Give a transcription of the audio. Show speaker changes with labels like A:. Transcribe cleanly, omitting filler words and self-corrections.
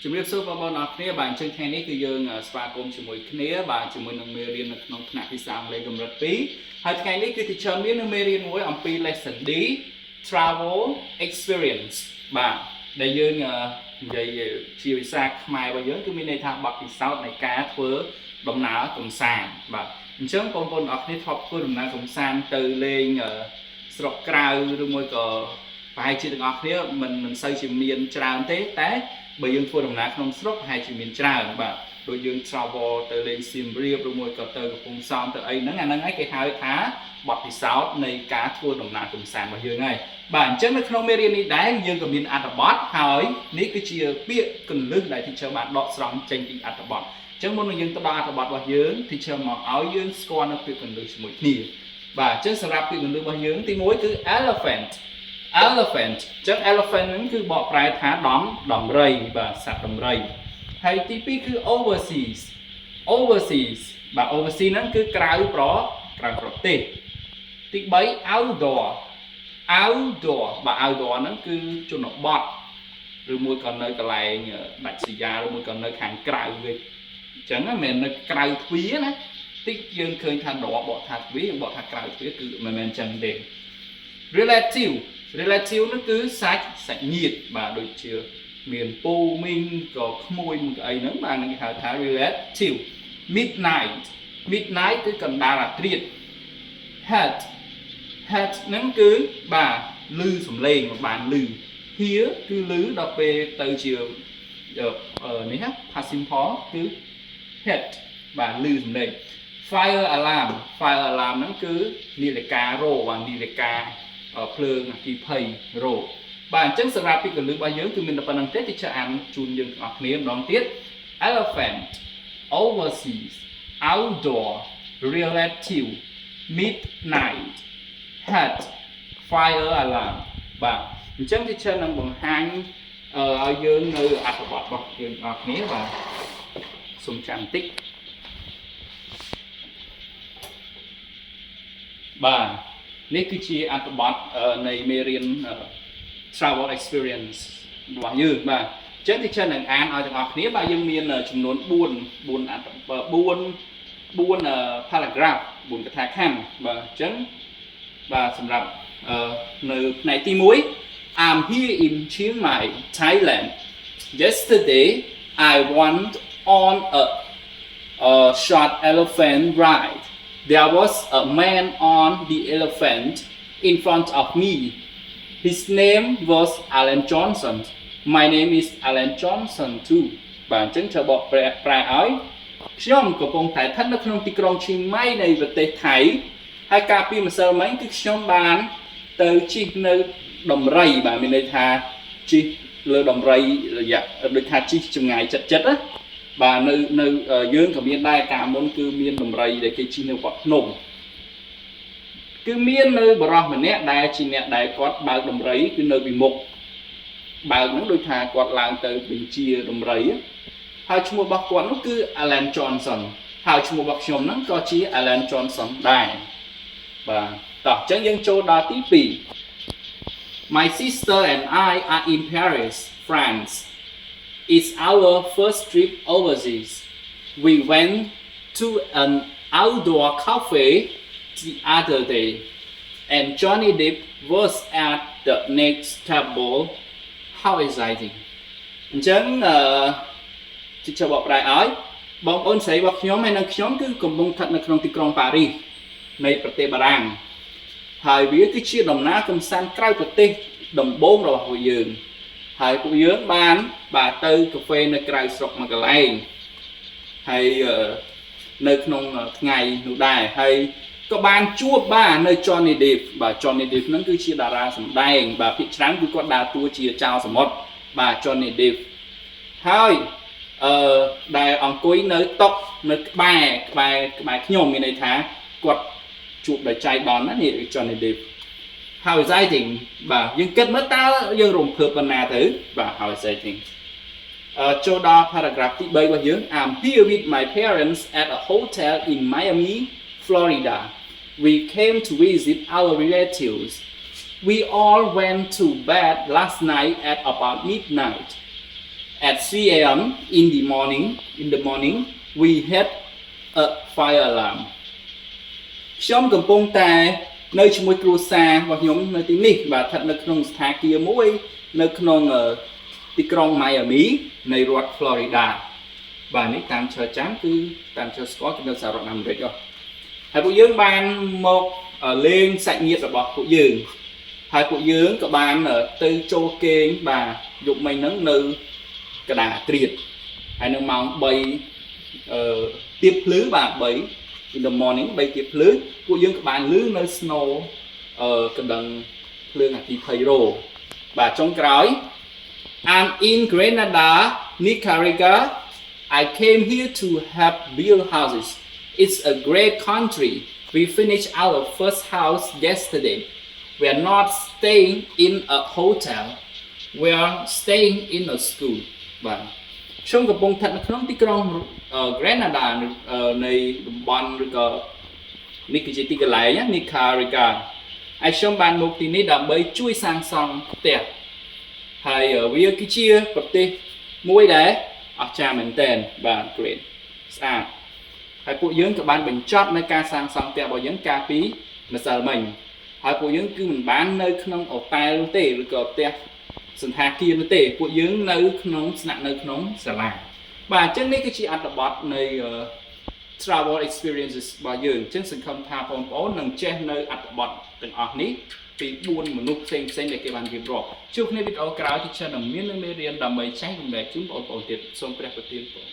A: ជំរាបសួរបងប្អូនអរគ្នាបាទអញ្ចឹងថ្ងៃនេះគឺយើងស្វាគមន៍ជាមួយគ្នាបាទជាមួយនឹងមេរៀននៅក្នុងថ្នាក់ភាសាអង់គ្លេសកម្រិត2ហើយថ្ងៃនេះគឺ teacher មាននៅមេរៀនមួយអំពី lesson D travel experience បាទដែលយើងនិយាយជាភាសាខ្មែររបស់យើងគឺមានន័យថាបទពិសោធន៍នៃការធ្វើដំណើរកម្សាន្តបាទអញ្ចឹងបងប្អូនអរគ្នាធ្លាប់ធ្វើដំណើរកម្សាន្តទៅលេងស្រុកក្រៅឬមួយក៏ប្រហែលជាទាំងអស់គ្នាមិនសូវជាមានច្រើនទេតែបើយើងធ្វើដំណើរក្នុងស្រុកប្រហែលជាមានច្រើនបាទដូចយើង travel ទៅលេងសៀមរាបឬមួយក៏ទៅកំពង់សោមទៅអីហ្នឹងអាហ្នឹងឯងគេហៅថាបទពិសោធន៍នៃការធ្វើដំណើរកម្សាន្តរបស់យើងហើយបាទអញ្ចឹងនៅក្នុងមេរៀននេះដែរយើងក៏មានអត្ថបទហើយនេះគឺជាពាក្យកន្លឹះដែល teacher បានដកស្រង់ចេញពីអត្ថបទអញ្ចឹងមុននឹងយើងទៅដល់អត្ថបទរបស់យើង teacher មកឲ្យយើងស្គាល់នៅពាក្យកន្លឹះជាមួយគ្នាបាទអញ្ចឹងសម្រាប់ពាក្យកន្លឹះរបស់យើងទី1គឺ elephant អញ្ចឹង elephant ហ្នឹងគឺបកប្រែថាដំរីបាទសត្វដំរីហើយទី2គឺ overseas បាទ overseas ហ្នឹងគឺក្រៅប្រទេសទី3 outdoor បាទ outdoor ហ្នឹងគឺជនបទឬមួយក៏នៅកន្លែងដាច់ស្រយាលឬមួយក៏នៅខាងក្រៅវិញអញ្ចឹងមិនមែននៅក្រៅទ្វារណាតិចយើងឃើញថាដបបកថាទ្វារបកថាក្រៅទ្វារគឺមិនមែនអញ្ចឹងទេ relative នោះគឺសាច់ញាតិបាទដូចជាមានពូមីងក៏ក្មួយមួយក៏អីហ្នឹងបាទនឹងគេហៅថា relative midnight គឺកណ្ដាលរាត្រី head ហ្នឹងគឺបាទឮសំឡេងបានឮ hear គឺឮដល់ពេលទៅជានេះណា past simple គឺ head បាទឮសំឡេង fire alarm ហ្នឹងគឺនាឡិការោបាទនាឡិកាភ្លើងអគ្គិភ័យរោបាទអញ្ចឹងសម្រាប់ពាក្យកន្លឹះរបស់យើងគឺមានតែប៉ុណ្្នឹងទេទីអានជូនយើងទាំងអស់គ្នាម្ដងទៀត elephant overseas outdoor relative midnight hat fire alarm បាទអញ្ចឹងទីនឹងបង្ហាញឲ្យយើងនៅអត្ថបទរបស់យើងទាំងអស់គ្នាបាទសូមចាំបន្តិចបាទនេះគឺជាអត្ថបទនៃមេរៀន travel experience របស់យើងបាទអញ្ចឹង teacher នឹងអានឲ្យទាំងអស់គ្នាបាទយើងមានចំនួន4 paragraph 4កថាខណ្ឌបាទអញ្ចឹងបាទសម្រាប់នៅផ្នែកទី1 I'm here in Chiang Mai Thailand yesterday I went on a short elephant ride There was a man on the elephant in front of me. His name was Alan Johnson. My name is Alan Johnson too. បាទអញ្ចឹងត្រូវបកប្រែឲ្យខ្ញុំកំពុងតែស្ថិតនៅក្នុងទីក្រុងឈៀងម៉ៃនៃប្រទេសថៃហើយកាលពីម្សិលមិញគឺខ្ញុំបានទៅជិះនៅដំរីបាទមានន័យថាជិះលើដំរីរយៈដូចថាជិះចម្ងាយចិត្តណាបាទនៅយើងក៏មានដែរកាលមុនគឺមានដំរីដែលគេជិះនៅវត្តភ្នំគឺមាននៅបរិះម្នាក់ដែលជាអ្នកដែលគាត់បើកដំរីគឺនៅពីមុខបើកហ្នឹងដូចថាគាត់ឡើងទៅបញ្ជាដំរីហើយឈ្មោះរបស់គាត់នោះគឺ Alan Johnson ហើយឈ្មោះរបស់ខ្ញុំហ្នឹងក៏ជា Alan Johnson ដែរបាទតោះអញ្ចឹងយើងចូលដល់ទី2 My sister and I are in Paris, France It's our first trip overseas. We went to an outdoor cafe the other day, and Johnny Depp was at the next table. How exciting! អញ្ចឹងជាបកប្រែឲ្យបងប្អូនស្រីរបស់ខ្ញុំហើយនិងខ្ញុំគឺកំពុងស្ថិតនៅក្នុងទីក្រុងប៉ារីសនៃប្រទេសបារាំងហើយវាគឺជាដំណើរកម្សាន្តក្រៅប្រទេសដំបូងរបស់ពួកយើងហើយពួកយើងបានបាទទៅកាហ្វេនៅក្រៅស្រុកមួយកន្លែងហើយនៅក្នុងថ្ងៃនោះដែរហើយក៏បានជួបបាទនៅ Johnny Depp បាទ Johnny Depp ហ្នឹងគឺជាតារាសម្ដែងបាទភាគច្រើនគឺគាត់ដើរតួជាចៅសមុទ្របាទ Johnny Depp ហើយដែលអង្គុយនៅតុនៅក្បែរខ្ញុំមានន័យថាគាត់ជួបដោយចៃដន្យណានេះ Johnny Depp How exciting បាទយើងគិតមើលតើយើងរំភើបប៉ុណ្ណាទៅបាទ How exciting ចូលដល់ paragraph ទី3របស់យើង I'm here with my parents at a hotel in Miami, Florida. We came to visit our relatives. We all went to bed last night at about midnight. at 3 a.m. in the morning we had a fire alarm ខ្ញុំកំពុងតែនៅជាមួយគ្រួសាររបស់ខ្ញុំនៅទីនេះបាទស្ថិតនៅក្នុងស្ថានភាពមួយនៅក្នុងទីក្រុង Miami នៃរដ្ឋ Florida បាទនេះតាមឈើចាំគឺតាមឈើស្គាល់គឺនៅសហរដ្ឋអាមេរិកហើយពួកយើងបានមកលេងសាច់ញាតិរបស់ពួកយើងហើយពួកយើងក៏បានទៅចូលគេងបាទយប់មិញហ្នឹងនៅកណ្ដាលគ្រៀតហើយនៅម៉ោង3ទៀបភ្លឺបាទ3 in the morning 3ទៀបភ្លឺពួកយើងក៏បានលឺនៅ snow កណ្ដឹងភ្លើងអគ្គិភ័យរោបាទចុងក្រោយ I'm in Grenada Nicaragua I came here to help build houses it's a great country we finished our first house yesterday we are not staying in a hotel we are staying in a school បាទខ្ញុំកំពុងស្ថិតនៅក្នុងទីក្រុង Grenada នៃតំបន់ឬក៏នេះគឺជាទីកន្លែង Nicaragua ហើយខ្ញុំបានមកទីនេះដើម្បីជួយសាងសង់ផ្ទះហើយវាគឺជាប្រទេសមួយដែលអស្ចារ្យមែនទែនបាទ great ស្អាតហើយពួកយើងក៏បានបញ្ចប់នៅការសាងសង់ផ្ទះរបស់យើងកាលពីម្សិលមិញហើយពួកយើងគឺមិនបាននៅក្នុងអូតែលទេឬក៏ផ្ទះសន្តាគារនោះទេពួកយើងនៅក្នុងស្នាក់នៅក្នុងសាលាបាទអញ្ចឹងនេះគឺជាអត្ថបទនៃ travel experiences របស់យើងអញ្ចឹងសង្ឃឹមថាបងប្អូននឹងចេះនៅអត្ថបទទាំងអស់នេះពី4មនុស្សផ្សេងៗដែលគេបានរៀបរាប់ជួបគ្នាវីដេអូក្រោយទី channel មាននឹងមេរៀនដើម្បីចែករំលែកជូនបងប្អូនទៀតសូមព្រះប្រទានពរ